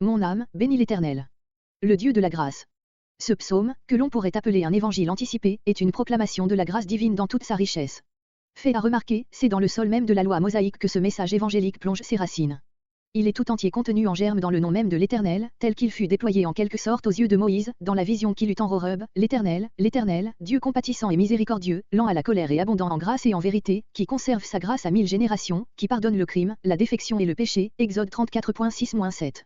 Mon âme, bénis l'Éternel. Le Dieu de la grâce. Ce psaume, que l'on pourrait appeler un évangile anticipé, est une proclamation de la grâce divine dans toute sa richesse. Fait à remarquer, c'est dans le sol même de la loi mosaïque que ce message évangélique plonge ses racines. Il est tout entier contenu en germe dans le nom même de l'Éternel, tel qu'il fut déployé en quelque sorte aux yeux de Moïse, dans la vision qu'il eut en Horeb, l'Éternel, Dieu compatissant et miséricordieux, lent à la colère et abondant en grâce et en vérité, qui conserve sa grâce à 1000 générations, qui pardonne le crime, la défection et le péché, Exode 34.6-7.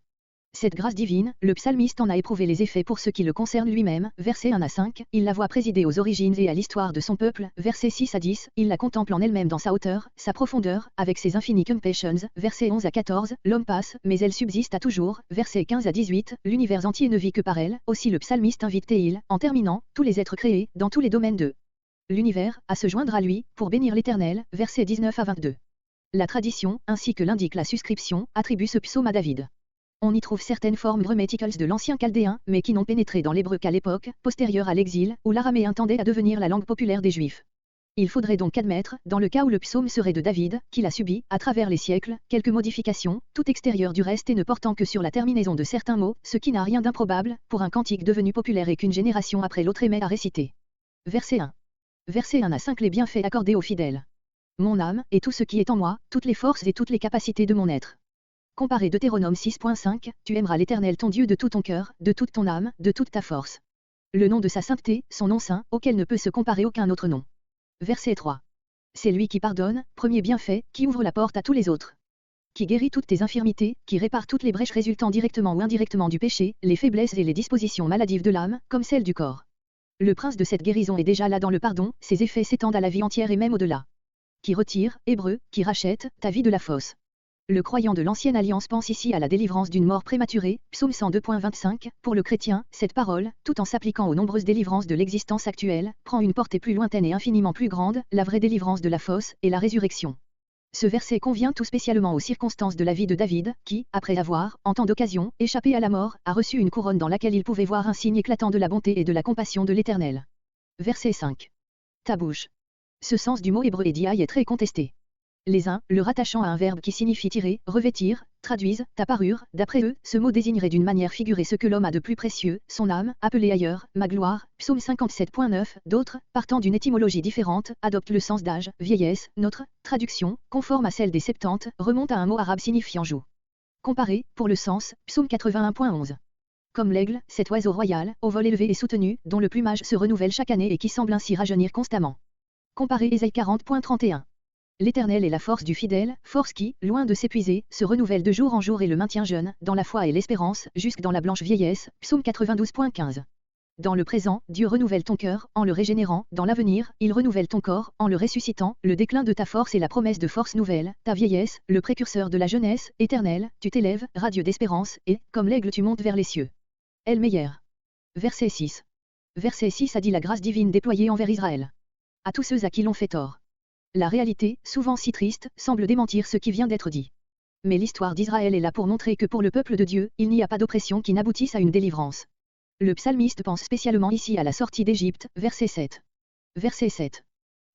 Cette grâce divine, le psalmiste en a éprouvé les effets pour ce qui le concerne lui-même, versets 1 à 5, il la voit présider aux origines et à l'histoire de son peuple, versets 6 à 10, il la contemple en elle-même dans sa hauteur, sa profondeur, avec ses infinies compassions, versets 11 à 14, l'homme passe, mais elle subsiste à toujours, versets 15 à 18, l'univers entier ne vit que par elle, aussi le psalmiste invite Théil, en terminant, tous les êtres créés, dans tous les domaines de l'univers, à se joindre à lui, pour bénir l'Éternel, versets 19 à 22. La tradition, ainsi que l'indique la suscription, attribue ce psaume à David. On y trouve certaines formes grammaticales de l'ancien chaldéen, mais qui n'ont pénétré dans l'hébreu qu'à l'époque, postérieure à l'exil, où l'araméen tendait à devenir la langue populaire des Juifs. Il faudrait donc admettre, dans le cas où le psaume serait de David, qu'il a subi, à travers les siècles, quelques modifications, tout extérieures du reste et ne portant que sur la terminaison de certains mots, ce qui n'a rien d'improbable, pour un cantique devenu populaire et qu'une génération après l'autre aimait à réciter. Verset 1. Verset 1 à 5 Les bienfaits accordés aux fidèles. Mon âme, et tout ce qui est en moi, toutes les forces et toutes les capacités de mon être. Comparé Deutéronome 6.5, tu aimeras l'Éternel ton Dieu de tout ton cœur, de toute ton âme, de toute ta force. Le nom de sa sainteté, son nom saint, auquel ne peut se comparer aucun autre nom. Verset 3. C'est lui qui pardonne, premier bienfait, qui ouvre la porte à tous les autres. Qui guérit toutes tes infirmités, qui répare toutes les brèches résultant directement ou indirectement du péché, les faiblesses et les dispositions maladives de l'âme, comme celles du corps. Le prince de cette guérison est déjà là dans le pardon, ses effets s'étendent à la vie entière et même au-delà. Qui retire, hébreu, qui rachète, ta vie de la fosse. Le croyant de l'ancienne alliance pense ici à la délivrance d'une mort prématurée, psaume 102.25, pour le chrétien, cette parole, tout en s'appliquant aux nombreuses délivrances de l'existence actuelle, prend une portée plus lointaine et infiniment plus grande, la vraie délivrance de la fosse, et la résurrection. Ce verset convient tout spécialement aux circonstances de la vie de David, qui, après avoir, en temps d'occasion, échappé à la mort, a reçu une couronne dans laquelle il pouvait voir un signe éclatant de la bonté et de la compassion de l'Éternel. Verset 5. Ta bouche. Ce sens du mot hébreu édiaï est très contesté. Les uns, le rattachant à un verbe qui signifie tirer, revêtir, traduisent, ta parure, d'après eux, ce mot désignerait d'une manière figurée ce que l'homme a de plus précieux, son âme, appelée ailleurs, ma gloire, psaume 57.9, d'autres, partant d'une étymologie différente, adoptent le sens d'âge, vieillesse, notre traduction, conforme à celle des Septante, remonte à un mot arabe signifiant joug. Comparé, pour le sens, psaume 81.11. Comme l'aigle, cet oiseau royal, au vol élevé et soutenu, dont le plumage se renouvelle chaque année et qui semble ainsi rajeunir constamment. Comparé Ésaïe 40.31. L'Éternel est la force du fidèle, force qui, loin de s'épuiser, se renouvelle de jour en jour et le maintient jeune, dans la foi et l'espérance, jusque dans la blanche vieillesse, psaume 92.15. Dans le présent, Dieu renouvelle ton cœur, en le régénérant, dans l'avenir, il renouvelle ton corps, en le ressuscitant, le déclin de ta force et la promesse de force nouvelle, ta vieillesse, le précurseur de la jeunesse, éternel, tu t'élèves, radieux d'espérance, et, comme l'aigle tu montes vers les cieux. El Meyer. Verset 6. Verset 6 a dit la grâce divine déployée envers Israël. À tous ceux à qui l'on fait tort. La réalité, souvent si triste, semble démentir ce qui vient d'être dit. Mais l'histoire d'Israël est là pour montrer que pour le peuple de Dieu, il n'y a pas d'oppression qui n'aboutisse à une délivrance. Le psalmiste pense spécialement ici à la sortie d'Égypte, verset 7. Verset 7.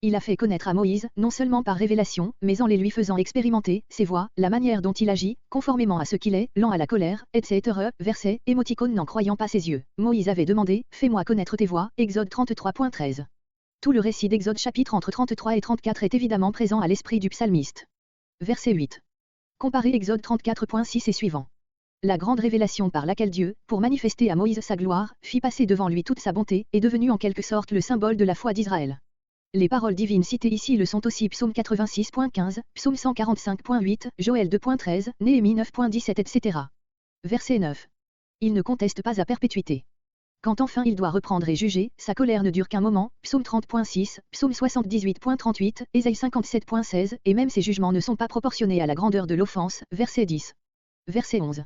Il a fait connaître à Moïse, non seulement par révélation, mais en les lui faisant expérimenter, ses voies, la manière dont il agit, conformément à ce qu'il est, lent à la colère, etc. Verset, émoticône n'en croyant pas ses yeux. Moïse avait demandé, fais-moi connaître tes voies, Exode 33.13. Tout le récit d'Exode chapitre entre 33 et 34 est évidemment présent à l'esprit du psalmiste. Verset 8. Comparez Exode 34.6 et suivant. La grande révélation par laquelle Dieu, pour manifester à Moïse sa gloire, fit passer devant lui toute sa bonté, est devenue en quelque sorte le symbole de la foi d'Israël. Les paroles divines citées ici le sont aussi psaume 86.15, psaume 145.8, Joël 2.13, Néhémie 9.17 etc. Verset 9. Il ne conteste pas à perpétuité. Quand enfin il doit reprendre et juger, sa colère ne dure qu'un moment, psaume 30.6, psaume 78.38, Ésaïe 57.16, et même ses jugements ne sont pas proportionnés à la grandeur de l'offense, verset 10. Verset 11.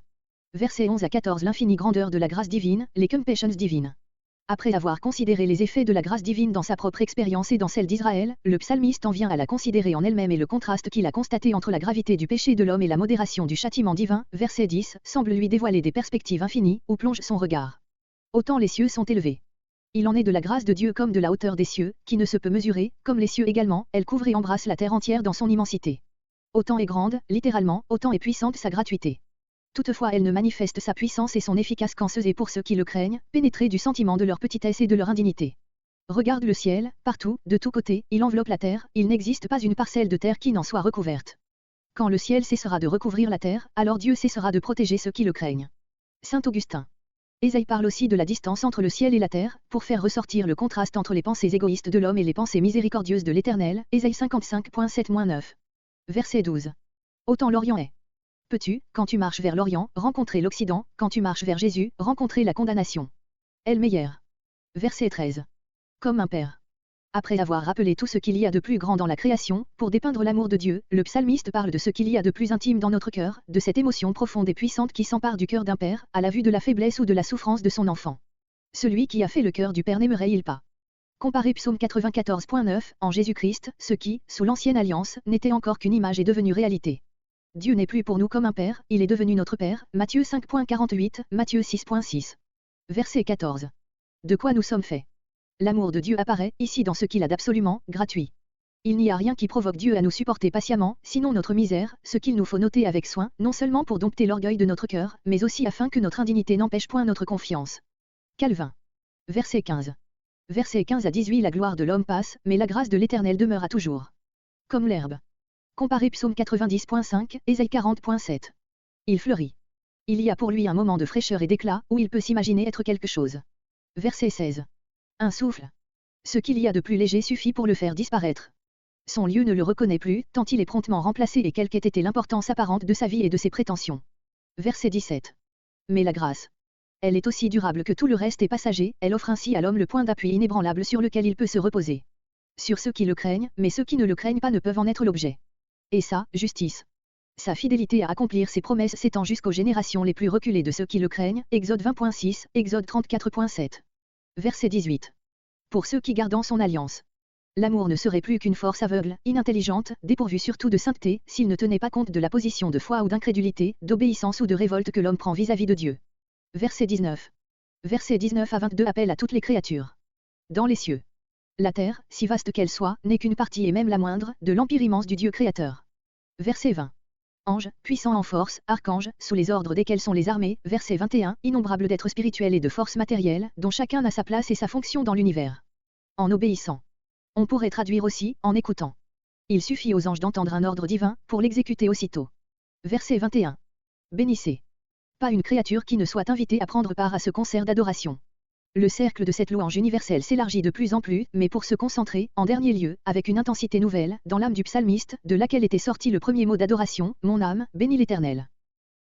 Verset 11 à 14 L'infinie grandeur de la grâce divine, les compassions divines. Après avoir considéré les effets de la grâce divine dans sa propre expérience et dans celle d'Israël, le psalmiste en vient à la considérer en elle-même et le contraste qu'il a constaté entre la gravité du péché de l'homme et la modération du châtiment divin, verset 10, semble lui dévoiler des perspectives infinies, où plonge son regard. Autant les cieux sont élevés. Il en est de la grâce de Dieu comme de la hauteur des cieux, qui ne se peut mesurer, comme les cieux également, elle couvre et embrasse la terre entière dans son immensité. Autant est grande, littéralement, autant est puissante sa gratuité. Toutefois elle ne manifeste sa puissance et son efficace qu'en ceux et pour ceux qui le craignent, pénétrés du sentiment de leur petitesse et de leur indignité. Regarde le ciel, partout, de tous côtés, il enveloppe la terre, il n'existe pas une parcelle de terre qui n'en soit recouverte. Quand le ciel cessera de recouvrir la terre, alors Dieu cessera de protéger ceux qui le craignent. Saint Augustin. Ésaïe parle aussi de la distance entre le ciel et la terre, pour faire ressortir le contraste entre les pensées égoïstes de l'homme et les pensées miséricordieuses de l'Éternel, Ésaïe 55.7-9. Verset 12. Autant l'Orient est. Peux-tu, quand tu marches vers l'Orient, rencontrer l'Occident, quand tu marches vers Jésus, rencontrer la condamnation. Elmeyer. Verset 13. Comme un père. Après avoir rappelé tout ce qu'il y a de plus grand dans la création, pour dépeindre l'amour de Dieu, le psalmiste parle de ce qu'il y a de plus intime dans notre cœur, de cette émotion profonde et puissante qui s'empare du cœur d'un père, à la vue de la faiblesse ou de la souffrance de son enfant. Celui qui a fait le cœur du père n'aimerait-il pas? Comparez Psaume 94.9, en Jésus-Christ, ce qui, sous l'ancienne alliance, n'était encore qu'une image est devenu réalité. Dieu n'est plus pour nous comme un père, il est devenu notre père, Matthieu 5.48, Matthieu 6.6. Verset 14. De quoi nous sommes faits? L'amour de Dieu apparaît, ici dans ce qu'il a d'absolument, gratuit. Il n'y a rien qui provoque Dieu à nous supporter patiemment, sinon notre misère, ce qu'il nous faut noter avec soin, non seulement pour dompter l'orgueil de notre cœur, mais aussi afin que notre indignité n'empêche point notre confiance. Calvin. Verset 15. Verset 15 à 18. La gloire de l'homme passe, mais la grâce de l'Éternel demeure à toujours. Comme l'herbe. Comparez Psaume 90.5, Ésaïe 40.7. Il fleurit. Il y a pour lui un moment de fraîcheur et d'éclat, où il peut s'imaginer être quelque chose. Verset 16. Un souffle. Ce qu'il y a de plus léger suffit pour le faire disparaître. Son lieu ne le reconnaît plus, tant il est promptement remplacé et quelle qu'ait été l'importance apparente de sa vie et de ses prétentions. Verset 17. Mais la grâce. Elle est aussi durable que tout le reste est passager, elle offre ainsi à l'homme le point d'appui inébranlable sur lequel il peut se reposer. Sur ceux qui le craignent, mais ceux qui ne le craignent pas ne peuvent en être l'objet. Et sa justice. Sa fidélité à accomplir ses promesses s'étend jusqu'aux générations les plus reculées de ceux qui le craignent, Exode 20.6, Exode 34.7. Verset 18. Pour ceux qui gardent son alliance. L'amour ne serait plus qu'une force aveugle, inintelligente, dépourvue surtout de sainteté, s'il ne tenait pas compte de la position de foi ou d'incrédulité, d'obéissance ou de révolte que l'homme prend vis-à-vis de Dieu. Verset 19. Versets 19 à 22 appellent à toutes les créatures. Dans les cieux. La terre, si vaste qu'elle soit, n'est qu'une partie et même la moindre, de l'empire immense du Dieu créateur. Verset 20. Anges, puissants en force, archanges, sous les ordres desquels sont les armées, verset 21, innombrables d'êtres spirituels et de forces matérielles, dont chacun a sa place et sa fonction dans l'univers. En obéissant. On pourrait traduire aussi, en écoutant. Il suffit aux anges d'entendre un ordre divin, pour l'exécuter aussitôt. Verset 21. Bénissez. Pas une créature qui ne soit invitée à prendre part à ce concert d'adoration. Le cercle de cette louange universelle s'élargit de plus en plus, mais pour se concentrer, en dernier lieu, avec une intensité nouvelle, dans l'âme du psalmiste, de laquelle était sorti le premier mot d'adoration, mon âme, bénis l'Éternel.